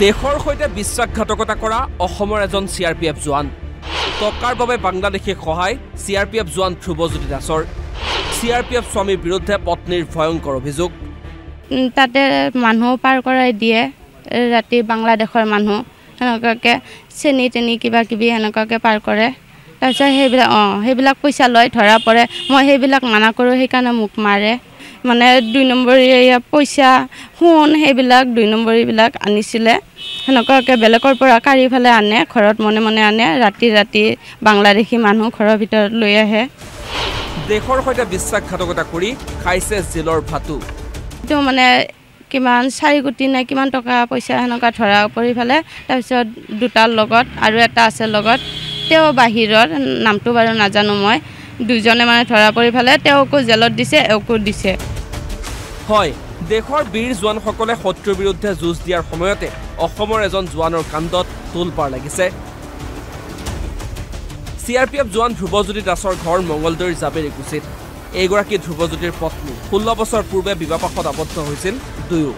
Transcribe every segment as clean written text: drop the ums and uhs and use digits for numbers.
দেশৰ সৈতে বিশ্বাসঘাতকতা কৰা অসমৰ এজন CRPF জোৱান টকাৰ বাবে বাংলাদেশী সহায় CRPF জোৱান ধ্ৰুৱজ্যোতি দাসৰ CRPF স্বামীৰ বিৰুদ্ধে পত্নীৰ ভয়ংকৰ অভিযোগ তাতে মানুহ পাৰ কৰাই দিয়ে ৰাতি বাংলাদেশৰ মানুহ হেনকাকে চেনি তেনি কিবা কিবি হেনকাকে পাৰ কৰে তাৰপিছত সেইবিলাক পইচা লয় ধৰা পৰে মই সেইবিলাক মানা কৰোঁ সেইকাৰণে মোক মাৰে মানে 2 নম্বৰী পইচা সোণ সেইবিলাক 2 নম্বৰীবিলাক আনিছিলে হেনকাকে বেলেগৰ পৰা কাঢ়ি ফেলে আনে ঘৰত মনে মনে আনে ৰাতি বাংলাদেশী মানুহ ঘৰৰ ভিতৰত লৈ আহে দেশৰ সৈতে বিশ্বাসঘাতকতা কৰি খাইছে জেলৰ ভাতু তো মানে কিমান 4 কোটি নাই কিমান টকা পইচা হেনকা ধৰা পৰি ফেলে তাৰপিছত দুটাৰ লগত আৰু এটা আছে লগত তেও বাহিৰৰ নামটো বাৰু নাজানো মই দুজনে মানে ধৰা পৰি ফেলে তেওকো জেলত দিছে একো দিছে হয় দেশৰ বীৰ জোৱানসকলে শত্ৰুৰ বিৰুদ্ধে যুঁজ দিয়াৰ সময়তে অসমৰ এজন জোৱানৰ কাণ্ডত তোলপাৰ লাগিছে CRPF জোৱান ধ্ৰুৱজ্যোতি দাসৰ ঘৰ মঙ্গলদৈৰ জাবেৰীকুছিত এইগৰাকী ধ্ৰুৱজ্যোতিৰ পত্নী 16 বছৰ পূৰ্বে বিবাহপাশত আবদ্ধ হৈছিল দুয়ো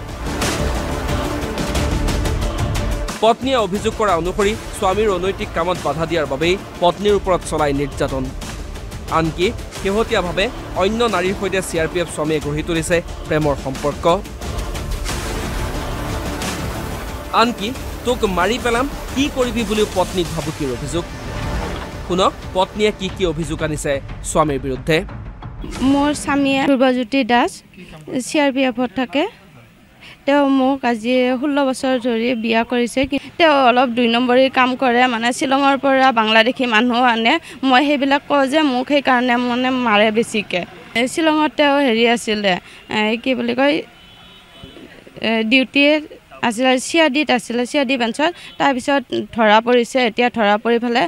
পত্নীয়ে অভিযোগ কৰা অনুসৰি স্বামীৰ অনৈতিক কামত বাধা দিয়াৰ বাবেই পত্নীৰ ওপৰত চলাই নিৰ্যাতন আনকি শেহতীয়াভাৱে অন্য নাৰীৰ সৈতে CRPF স্বামীয়ে গঢ়ি তুলিছে প্ৰেমৰ সম্পৰ্ক আনকি তোক মাৰি পেলাম কি কৰিবি বুলিও পত্নীক ভাবুকিৰ অভিযোগ শুনক পত্নীয়ে কি অভিযোগ আনিছে স্বামীৰ বিৰুদ্ধে মোৰ স্বামীয়ে ধ্ৰুৱজ্যোতি দাস CRPFত থাকে তেও মোক আজি 16 বছৰ ধৰি বিয়া কৰিছে তেও অলপ 2 নম্বৰী কাম কৰে মানে শিলঙৰ পৰা বাংলাদেশী মানুহ আনে মই সেইবিলাক কওঁ যে মোক সেই কাৰণে মানে মাৰে বেছিকে শিলঙত তেও হেৰি আছিলে কি বুলি কয় ডিউটি আছিল চিয়াদিত আছিলে চিয়াদি বেঞ্চত তাৰপিছত ধৰা পৰিছে এতিয়া ধৰা পৰি ফেলে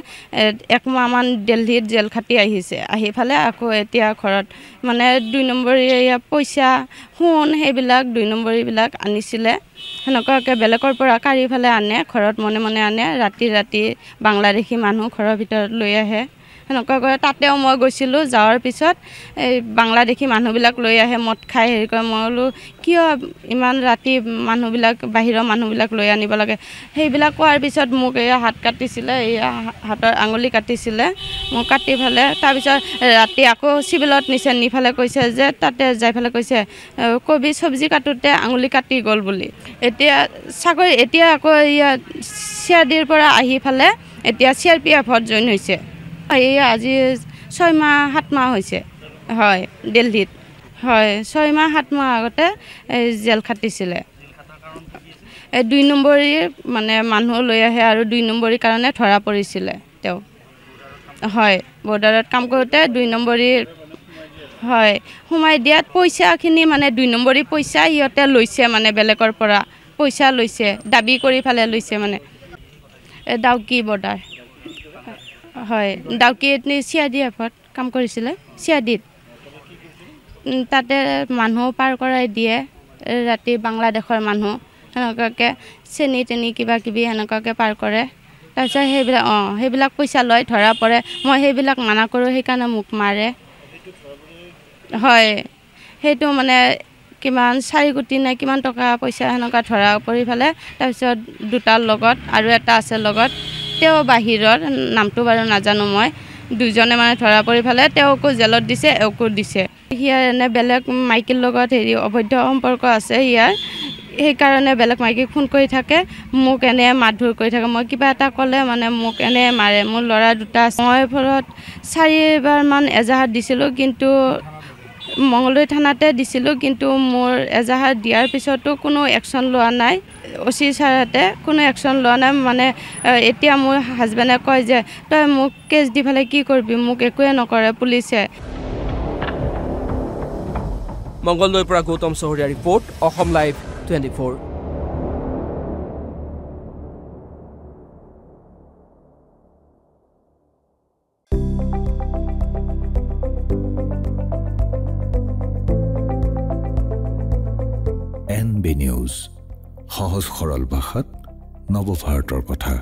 1 মাহমান দিল্লীত জেল খাটি আহিছে আহি ফেলে আকৌ এতিয়া ঘৰত মানে 2 নম্বৰী পইচা সোণ সেইবিলাক 2 নম্বৰীবিলাক আনিছিলে হেনকাকে বেলেগৰ পৰা কাঢ়ি ফেলে আনে ঘৰত মনে মনে আনে ৰাতি বাংলাদেশী মানুহ ঘৰৰ ভিতৰত লৈ আহে হেনকাকে তাতেও মই গৈছিলোঁ যাওয়াৰ পিছত এই বাংলাদেশী মানুহবিলাক লৈ আহে মদ খাই হেৰি কৰে মই বোলো কিয় ইমান ৰাতি মানুহবিলাক বাহিৰৰ মানুহবিলাক লৈ আনিব লাগে সেইবিলাক কোৱাৰ পিছত মোক এই হাত কাটিছিলে এই হাতৰ আঙুলি কাটিছিলে মোক কাটি ফেলে তাৰপিছত ৰাতি আকৌ চিভিলত নিছে নি ফেলে কৈছে যে তাতে যাই ফেলে কৈছে কবি চব্জি কাটোতে আঙুলি কাটি গ'ল বুলি এতিয়া চাগৈ এতিয়া আকৌ চিয়াদিৰ পৰা আহি ফেলে এতিয়া CRPFত জইন হৈছে এই আজি 6 মাহ 7 মাহ হৈছে হয় দিল্লীত হয় 6 মাহ 7 মাহ আগতে জেল খাটিছিলে 2 নম্বৰী মানে মানুহ লৈ আহে আৰু 2 নম্বৰী কাৰণে ধৰা পৰিছিলে তেও হয় বৰ্ডাৰত কাম কৰোতে 2 নম্বৰী হয় সোমাই দিয়াত পইচাখিনি মানে 2 নম্বৰী পইচা ইহঁতে লৈছে মানে বেলেগৰ পৰা পইচা লৈছে দাবী কৰি ফেলে লৈছে মানে ডাউকি বৰ্ডাৰ হয় ডাউকিত CRPFত কাম কৰিছিলে চিয়াদিত তাতে মানুহ পাৰ কৰাই দিয়ে ৰাতি বাংলাদেশৰ মানুহ হেনকাকে চেনি তেনি কিবা কিবি হেনকাকে পাৰ কৰে তাৰপিছত সেইবিলাক পইচা লয় ধৰা পৰে মই সেইবিলাক মানা কৰোঁ সেইকাৰণে মোক মাৰে হয় সেইটো মানে কিমান 4 কোটি নাই কিমান টকা পইচা হেনকা ধৰা পৰি ফেলে তাৰপিছত দুটাৰ লগত আৰু এটা আছে লগত তেও বাহিৰৰ নামটো বাৰু নাজানো মই দুজনে মানে ধৰা পৰি ফেলে তেওকো জেলত দিছে একো দিছে হিয়াৰ এনে বেলেগ মাইকীৰ লগত হেৰি অবৈধ সম্পৰ্ক আছে হিয়াৰ সেইকাৰণে বেলেগ মাইকীক ফোন কৰি থাকে মোক এনে মাৰধৰ কৰি থাকে মই কিবা এটা ক'লে মানে মোক এনে মাৰে মোৰ ল'ৰা দুটা মই ফলত 4 মান এজাহাৰ দিছিলোঁ কিন্তু মঙ্গলদৈ থানাতে দিছিলোঁ কিন্তু মোৰ এজাহাৰ দিয়াৰ পিছতো কোনো একশ্যন লোৱা নাই OC ছাৰতে কোনো একশ্যন লোৱা নাই মানে এতিয়া মোৰ হাজবেণ্ডে কয় যে তই মোক কেছ দি ফেলে কি কৰিবি মোক একোৱে নকৰে পুলিচে মঙ্গলদৈৰ পৰা গৌতম চহৰীয়া report Assam live 24 NB news সহজ সৰল ভাষাত নৱভাৰতৰ কথা